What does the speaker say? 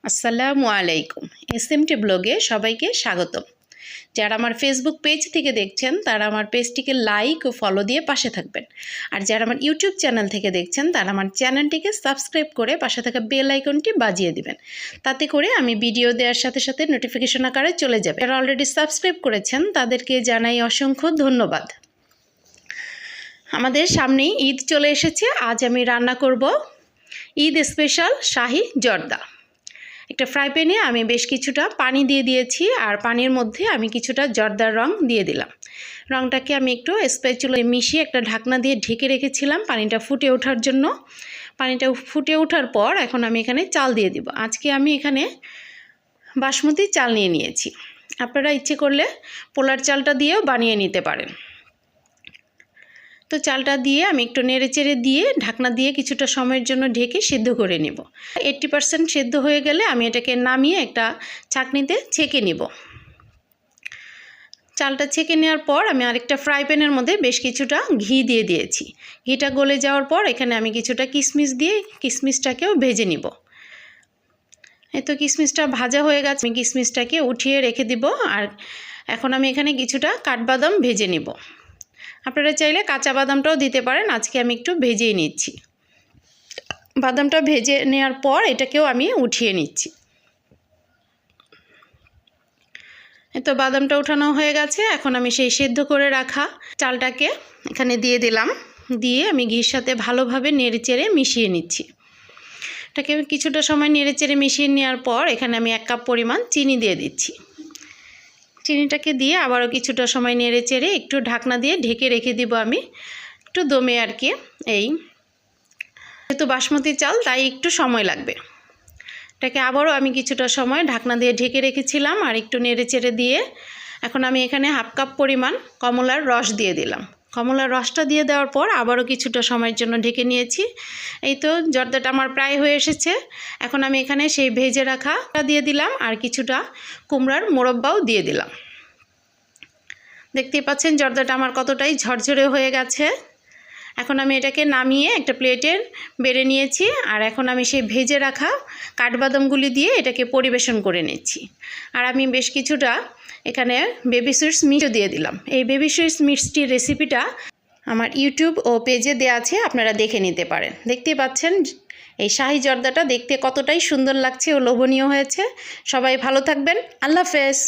আসসালামু আলাইকুম। এসএমটি ব্লগে সবাইকে স্বাগতম। যারা আমার ফেসবুক পেজ থেকে দেখছেন তারা আমার পেজটিকে লাইক ও ফলো দিয়ে পাশে থাকবেন, আর যারা আমার ইউটিউব চ্যানেল থেকে দেখছেন তারা আমার চ্যানেলটিকে সাবস্ক্রাইব করে পাশে থাকা বেল আইকনটি বাজিয়ে দিবেন। তাতে করে আমি ভিডিও দেওয়ার সাথে সাথে নোটিফিকেশন আকারে চলে যাবে। যারা অলরেডি সাবস্ক্রাইব করেছেন তাদেরকে জানাই অসংখ্য ধন্যবাদ। আমাদের সামনেই ঈদ চলে এসেছে। আজ আমি রান্না করব ঈদ স্পেশাল শাহি জর্দা। একটা ফ্রাই প্যানে আমি বেশ কিছুটা পানি দিয়ে দিয়েছি, আর পানির মধ্যে আমি কিছুটা জর্দার রং দিয়ে দিলাম। রংটাকে আমি একটু স্প্যাচুলায় মিশিয়ে একটা ঢাকনা দিয়ে ঢেকে রেখেছিলাম পানিটা ফুটে ওঠার জন্য। পানিটা ফুটে ওঠার পর এখন আমি এখানে চাল দিয়ে দিব। আজকে আমি এখানে বাসমতি চাল নিয়ে নিয়েছি। আপনারা ইচ্ছে করলে পোলার চালটা দিয়েও বানিয়ে নিতে পারেন। তো চালটা দিয়ে আমি একটু নেড়েচেড়ে দিয়ে ঢাকনা দিয়ে কিছুটা সময়ের জন্য ঢেকে সিদ্ধ করে নেব। 80% সিদ্ধ হয়ে গেলে আমি এটাকে নামিয়ে একটা ছাঁকনিতে ছেঁকে নেব। চালটা ছেঁকে নেওয়ার পর আমি আরেকটা ফ্রাই প্যানের মধ্যে বেশ কিছুটা ঘি দিয়ে দিয়েছি। ঘিটা গলে যাওয়ার পর এখানে আমি কিছুটা কিশমিশ দিয়ে কিশমিশটাকেও ভেজে নিব। এই তো কিশমিশটা ভাজা হয়ে গেছে, আমি কিশমিশটাকে উঠিয়ে রেখে দিব। আর এখন আমি এখানে কিছুটা কাঠবাদাম ভেজে নিব। আপনারা চাইলে কাঁচা বাদামটাও দিতে পারেন। আজকে আমি একটু ভেজেই নিচ্ছি। বাদামটা ভেজে নেওয়ার পর এটাকেও আমি উঠিয়ে নিচ্ছি। তো বাদামটা উঠানো হয়ে গেছে। এখন আমি সেই সেদ্ধ করে রাখা চালটাকে এখানে দিয়ে দিলাম। দিয়ে আমি ঘির সাথে ভালোভাবে নেড়েচেড়ে মিশিয়ে নিচ্ছি। এটাকে কিছুটা সময় নেড়েচেড়ে মিশিয়ে নেওয়ার পর এখানে আমি 1 কাপ পরিমাণ চিনি দিয়ে দিচ্ছি। চিনিটাকে দিয়ে আবারও কিছুটা সময় নেড়েচেড়ে একটু ঢাকনা দিয়ে ঢেকে রেখে দিব আমি একটু দমে আর কি। যেহেতু বাসমতি চাল তাই একটু সময় লাগবে। এটাকে আবারও আমি কিছুটা সময় ঢাকনা দিয়ে ঢেকে রেখেছিলাম আর একটু নেড়েচেড়ে দিয়ে এখন আমি এখানে 1/2 কাপ পরিমাণ কমলার রস দিয়ে দিলাম। কমলার রসটা দিয়ে দেওয়ার পর আবারও কিছুটা সময়ের জন্য ঢেকে নিয়েছি। এই তো জর্দাটা আমার প্রায় হয়ে এসেছে। এখন আমি এখানে সেই ভেজে রাখাটা দিয়ে দিলাম আর কিছুটা কুমড়ার মোরব্বাও দিয়ে দিলাম। দেখতেই পাচ্ছেন জর্দাটা আমার কতটাই ঝরঝরে হয়ে গেছে। এখন আমি এটাকে নামিয়ে একটা প্লেটে বেড়ে নিয়েছি। আর এখন আমি সেই ভেজে রাখা কাঠবাদামগুলি দিয়ে এটাকে পরিবেশন করে নিচ্ছি। আর আমি বেশ কিছুটা এখানে বেবি সুইটস মিষ্টিও দিয়ে দিলাম। এই বেবি সুইটস মিষ্টির রেসিপিটা আমার ইউটিউব ও পেজে দেওয়া আছে, আপনারা দেখে নিতে পারেন। দেখতে পাচ্ছেন এই শাহি জর্দাটা দেখতে কতটাই সুন্দর লাগছে ও লোভনীয় হয়েছে। সবাই ভালো থাকবেন। আল্লাহ হাফেজ।